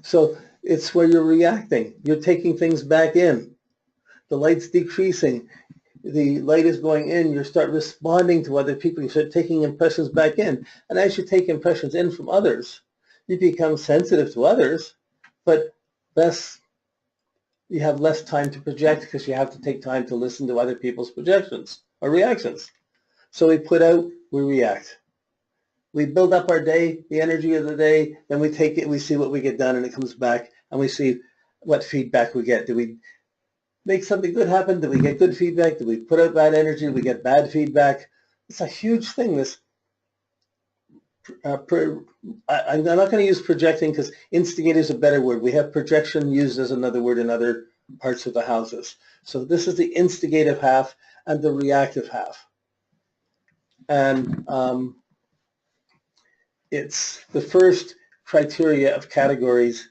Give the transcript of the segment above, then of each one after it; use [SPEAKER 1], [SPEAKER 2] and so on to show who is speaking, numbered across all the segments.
[SPEAKER 1] So it's where you're reacting. You're taking things back in. The light's decreasing. The light is going in. You start responding to other people. You start taking impressions back in. And as you take impressions in from others, you become sensitive to others, but you have less time to project because you have to take time to listen to other people's projections or reactions. So we put out, we react. We build up our day, the energy of the day, then we take it, we see what we get done, and it comes back, and we see what feedback we get. Do we make something good happen? Do we get good feedback? Do we put out bad energy? Do we get bad feedback? It's a huge thing, this. I'm not going to use projecting because instigate is a better word. We have projection used as another word in other parts of the houses. So this is the instigative half and the reactive half. And it's the first criteria of categories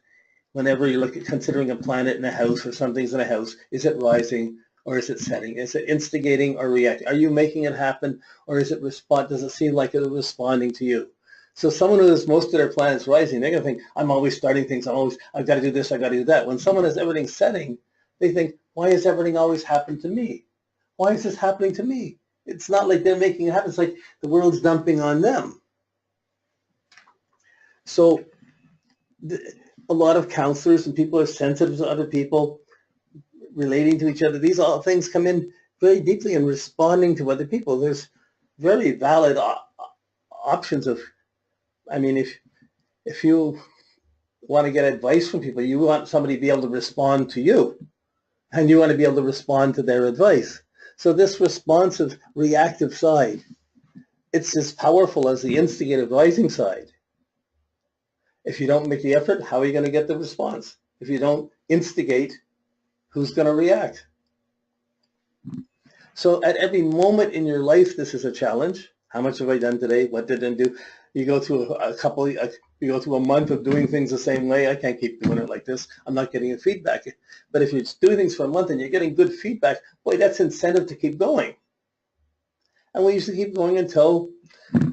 [SPEAKER 1] whenever you look at considering a planet in a house or something's in a house. Is it rising or is it setting? Is it instigating or reacting? Are you making it happen, or is it does it seem like it's responding to you? So someone who has most of their planets rising, they're going to think, I'm always starting things. I've got to do this, I've got to do that. When someone has everything setting, they think, why is everything always happening to me? Why is this happening to me? It's not like they're making it happen. It's like the world's dumping on them. So a lot of counselors and people are sensitive to other people, relating to each other. These all things come in very deeply in responding to other people. There's very valid options of, I mean, if you want to get advice from people, you want somebody to be able to respond to you, and you want to be able to respond to their advice. So this responsive, reactive side, it's as powerful as the instigative rising side. If you don't make the effort, how are you going to get the response? If you don't instigate, who's going to react? So at every moment in your life, this is a challenge. How much have I done today? What did I do? You go through you go through a month of doing things the same way. I can't keep doing it like this. I'm not getting a feedback. But if you're doing things for a month and you're getting good feedback, boy, that's incentive to keep going. And we usually keep going until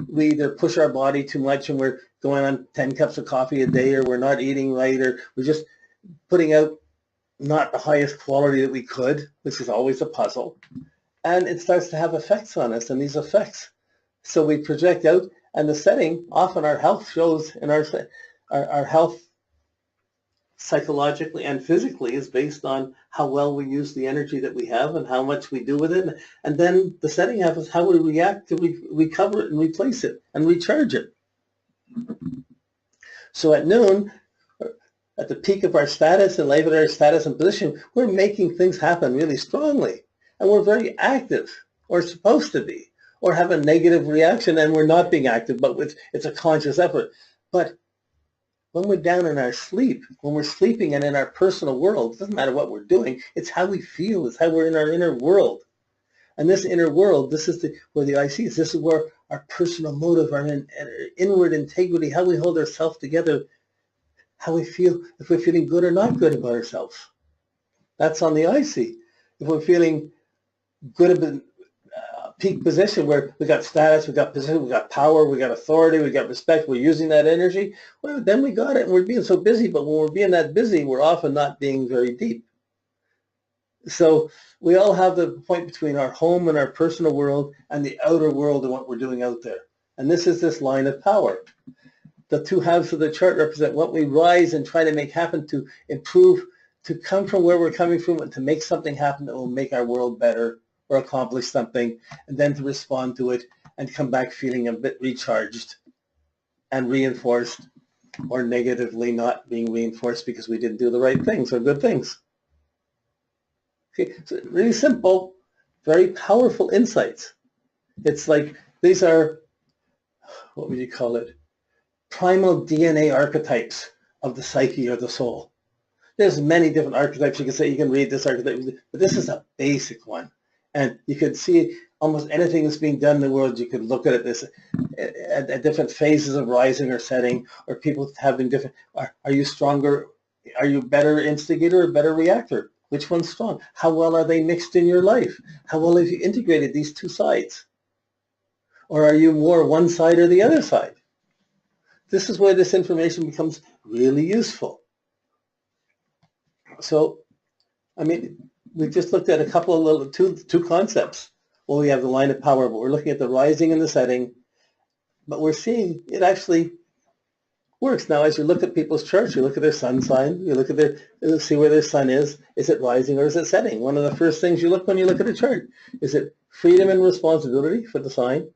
[SPEAKER 1] we either push our body too much and we're going on 10 cups of coffee a day, or we're not eating right, or we're just putting out not the highest quality that we could, which is always a puzzle. And it starts to have effects on us, and these effects. So we project out, and the setting, often our health shows in our health psychologically and physically is based on how well we use the energy that we have and how much we do with it. And then the setting happens how we react to recover it and replace it and recharge it. So at noon, at the peak of our status and life, at our status and position, we're making things happen really strongly. And we're very active, or supposed to be, or have a negative reaction, and we're not being active, but it's a conscious effort. But when we're down in our sleep, when we're sleeping and in our personal world, it doesn't matter what we're doing, it's how we feel, it's how we're in our inner world. And this inner world, this is where the IC is. This is where our personal motive, our inward integrity, how we hold ourselves together, how we feel, if we're feeling good or not good about ourselves. That's on the IC. If we're feeling good about peak position where we got status, we got position, we got power, we got authority, we got respect, we're using that energy, well, then we got it, and we're being so busy. But when we're being that busy, we're often not being very deep. So we all have the point between our home and our personal world and the outer world and what we're doing out there. And this is this line of power. The two halves of the chart represent what we rise and try to make happen to improve, to come from where we're coming from, and to make something happen that will make our world better or accomplish something, and then to respond to it and come back feeling a bit recharged and reinforced, or negatively not being reinforced because we didn't do the right things or good things. Okay, so really simple, very powerful insights. It's like these are, what would you call it, primal DNA archetypes of the psyche or the soul. There's many different archetypes. You can say you can read this archetype, but this is a basic one. And you could see almost anything that's being done in the world, you could look at it this at different phases of rising or setting, or people having different, are you stronger, are you better instigator or better reactor? Which one's strong? How well are they mixed in your life? How well have you integrated these two sides? Or are you more one side or the other side? this is where this information becomes really useful. So, I mean, we just looked at a couple of two concepts. Well, we have the line of power, but we're looking at the rising and the setting, but we're seeing it actually works. Now, as you look at people's charts, you look at their sun sign, you look at see where their sun is it rising or is it setting? One of the first things you look when you look at a chart, is it freedom and responsibility for the sign?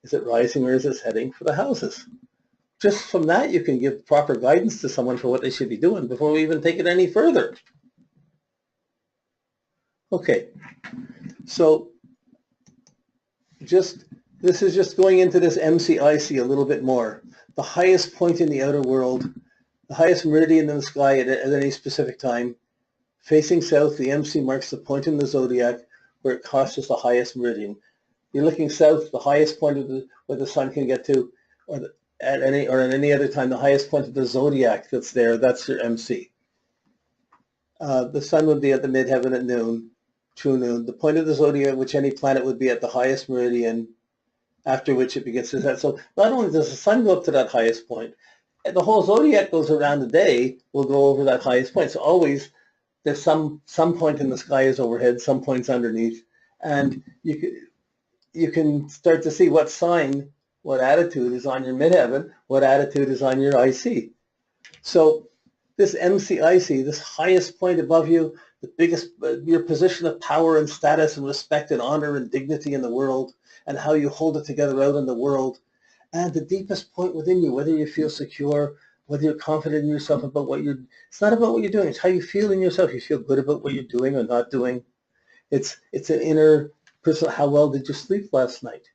[SPEAKER 1] Is it rising or is it setting for the houses? Just from that, you can give proper guidance to someone for what they should be doing before we even take it any further. Okay, so this is just going into this MCIC a little bit more. The highest point in the outer world, the highest meridian in the sky at any specific time, facing south, the MC marks the point in the zodiac where it crosses the highest meridian. You're looking south, the highest point of where the sun can get to, or at any other time, the highest point of the zodiac that's there, that's your MC. The sun would be at the midheaven at noon, true noon. The point of the zodiac, which any planet would be at the highest meridian, after which it begins to set. So not only does the sun go up to that highest point, the whole zodiac goes around the day, will go over that highest point. So always there's some point in the sky is overhead, some points underneath, and you can start to see what sign, what attitude is on your midheaven, what attitude is on your IC. So this MCIC, this highest point above you, the biggest, your position of power and status and respect and honor and dignity in the world, and how you hold it together out in the world, and the deepest point within you, whether you feel secure, whether you're confident in yourself about it's not about what you're doing, it's how you feel in yourself. You feel good about what you're doing or not doing. It's an inner person. How well did you sleep last night?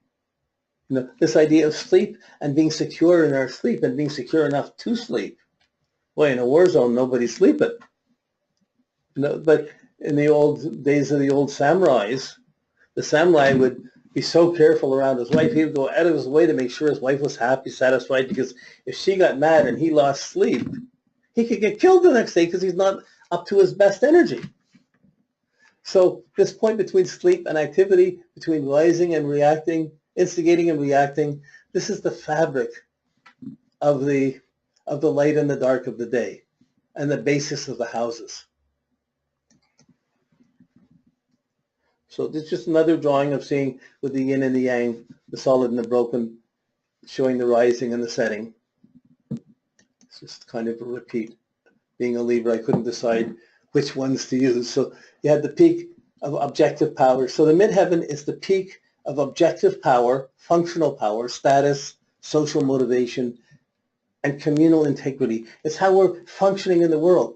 [SPEAKER 1] You know, this idea of sleep and being secure in our sleep and being secure enough to sleep. Boy, in a war zone, nobody's sleeping. You know, but in the old days of the old samurais, the samurai would be so careful around his wife, he would go out of his way to make sure his wife was happy, satisfied, because if she got mad and he lost sleep, he could get killed the next day because he's not up to his best energy. So this point between sleep and activity, between rising and reacting, instigating and reacting, this is the fabric of the light and the dark of the day and the basis of the houses. So this is just another drawing of seeing with the yin and the yang, the solid and the broken, showing the rising and the setting. It's just kind of a repeat. Being a Libra, I couldn't decide which ones to use. So you had the peak of objective power. So the midheaven is the peak of objective power, functional power, status, social motivation, and communal integrity. It's how we're functioning in the world.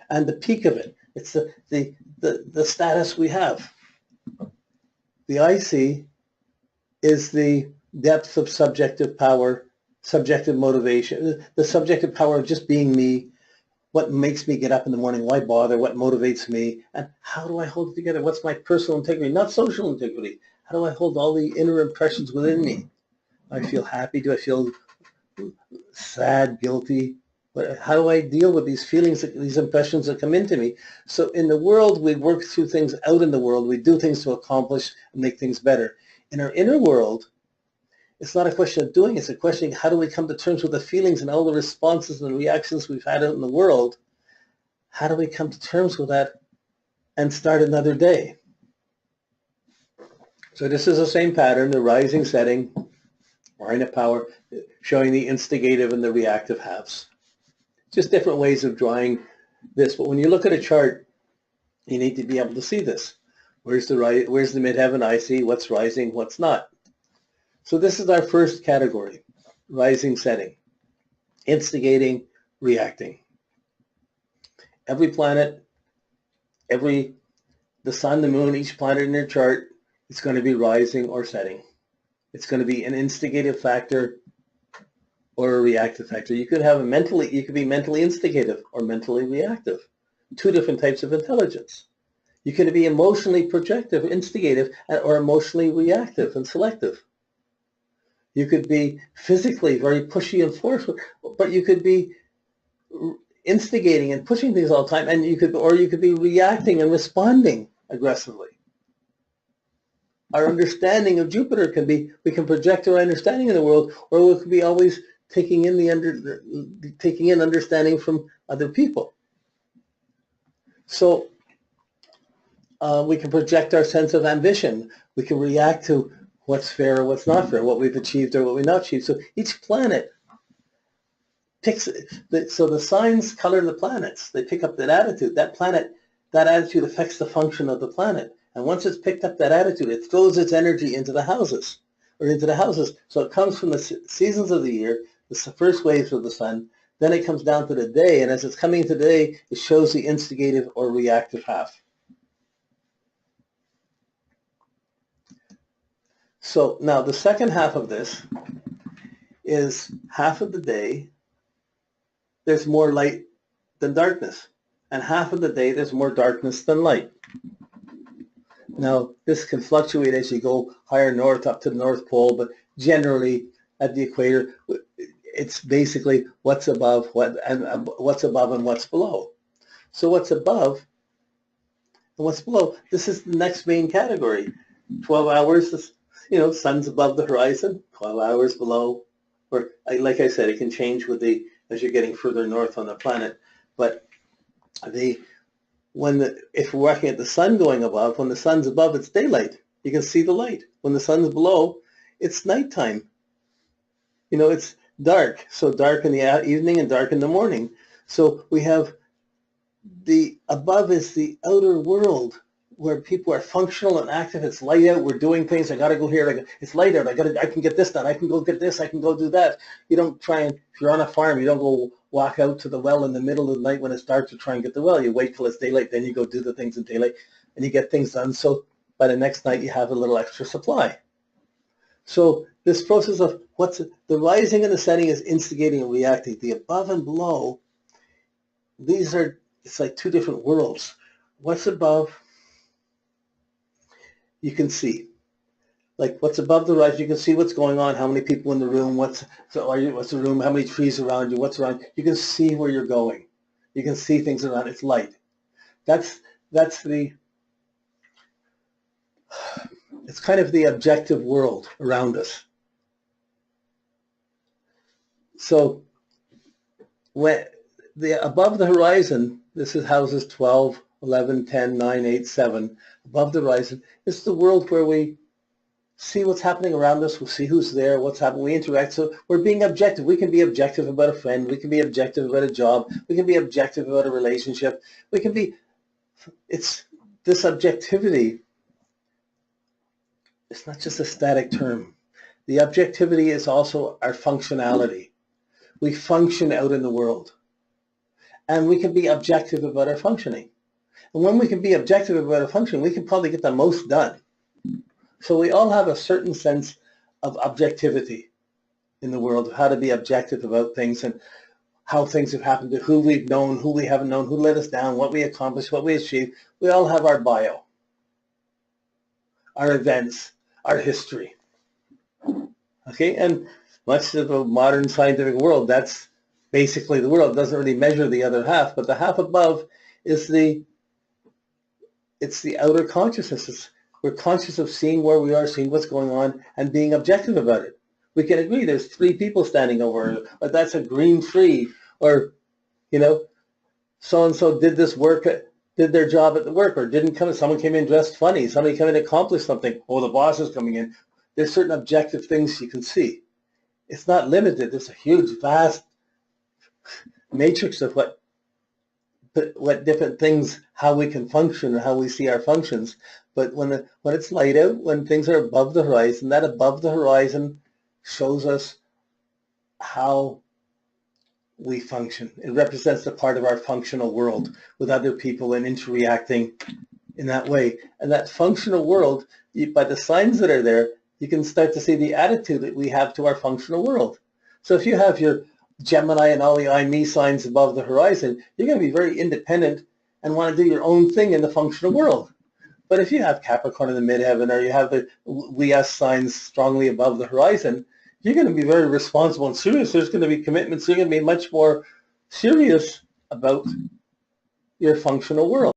[SPEAKER 1] And the peak of it, it's the status we have. The IC is the depth of subjective power, subjective motivation, the subjective power of just being me, what makes me get up in the morning, why bother, what motivates me, and how do I hold it together? What's my personal integrity, not social integrity? How do I hold all the inner impressions within me? Do I feel happy? Do I feel sad, guilty? But how do I deal with these feelings, these impressions that come into me? So in the world, we work through things out in the world. We do things to accomplish and make things better. In our inner world, it's not a question of doing, it's a question of how do we come to terms with the feelings and all the responses and reactions we've had out in the world. How do we come to terms with that and start another day? So this is the same pattern, the rising, setting, line of power, showing the instigative and the reactive halves. Just different ways of drawing this. But when you look at a chart, you need to be able to see this. Where's the midheaven IC? What's rising? What's not? So this is our first category, rising, setting, instigating, reacting. Every planet, the sun, the moon, each planet in your chart, it's going to be rising or setting. It's going to be an instigative factor or a reactive factor. You could be mentally instigative or mentally reactive. Two different types of intelligence. You can be emotionally projective, instigative, or emotionally reactive and selective. You could be physically very pushy and forceful, but you could be instigating and pushing things all the time, and you could be reacting and responding aggressively. Our understanding of Jupiter we can project our understanding of the world, or we could be always taking in understanding from other people. So we can project our sense of ambition. We can react to what's fair or what's not fair, what we've achieved or what we've not achieved. So each planet picks, so the signs color the planets. They pick up that attitude. That attitude affects the function of the planet. And once it's picked up that attitude, it throws its energy into the houses. So it comes from the seasons of the year, the first waves of the sun, then it comes down to the day, and as it's coming to the day, it shows the instigative or reactive half. So now the second half of this is half of the day there's more light than darkness, and half of the day there's more darkness than light. Now this can fluctuate as you go higher north up to the North Pole, but generally at the equator it's basically what's above and what's below. So what's above and what's below, this is the next main category. 12 hours, sun's above the horizon, 12 hours below, or like I said, it can change as you're getting further north on the planet. But if we're working at the sun going above, when the sun's above, it's daylight. You can see the light. When the sun's below, it's nighttime. It's dark. So dark in the evening and dark in the morning. So we have the above is the outer world where people are functional and active. It's light out. We're doing things. I got to go here. It's light out. I can get this done. I can go get this. I can go do that. You don't try and, if you're on a farm, you don't go walk out to the well in the middle of the night when it's dark to try and get the well. You wait till it's daylight, then you go do the things in daylight, and you get things done. So by the next night, you have a little extra supply. So this process of the rising and the setting is instigating and reacting. The above and below, it's like two different worlds. What's above, you can see. Like what's above the horizon, you can see what's going on, how many people in the room, what's the room, how many trees around you, what's around. You can see where you're going. You can see things around. It's light. It's kind of the objective world around us. So when above the horizon, this is houses 12, 11, 10, 9, 8, 7. Above the horizon, it's the world where we see what's happening around us. We'll see who's there, what's happening. We interact. So we're being objective. We can be objective about a friend. We can be objective about a job. We can be objective about a relationship. It's this objectivity. It's not just a static term. The objectivity is also our functionality. We function out in the world. And we can be objective about our functioning. And when we can be objective about our functioning, we can probably get the most done. So we all have a certain sense of objectivity in the world, of how to be objective about things and how things have happened, to who we've known, who we haven't known, who let us down, what we accomplished, what we achieved. We all have our bio, our events, our history. Okay, and much of the modern scientific world, that's basically the world. It doesn't really measure the other half, but the half above is it's the outer consciousness. We're conscious of seeing where we are, seeing what's going on, and being objective about it. We can agree there's 3 people standing over, or that's a green tree, or, so-and-so did this work, did their job at the work, or didn't come, someone came in dressed funny, somebody came in and accomplished something, oh, the boss is coming in. There's certain objective things you can see. It's not limited. There's a huge, vast matrix of what different things, how we can function, or how we see our functions. But when it's light out, when things are above the horizon, that above the horizon shows us how we function. It represents the part of our functional world with other people and interacting in that way. And that functional world, by the signs that are there, you can start to see the attitude that we have to our functional world. So if you have your Gemini and all the I, me signs above the horizon, you're going to be very independent and want to do your own thing in the functional world. But if you have Capricorn in the midheaven, or you have the we, us signs strongly above the horizon, you're going to be very responsible and serious. There's going to be commitments. You're going to be much more serious about your functional world.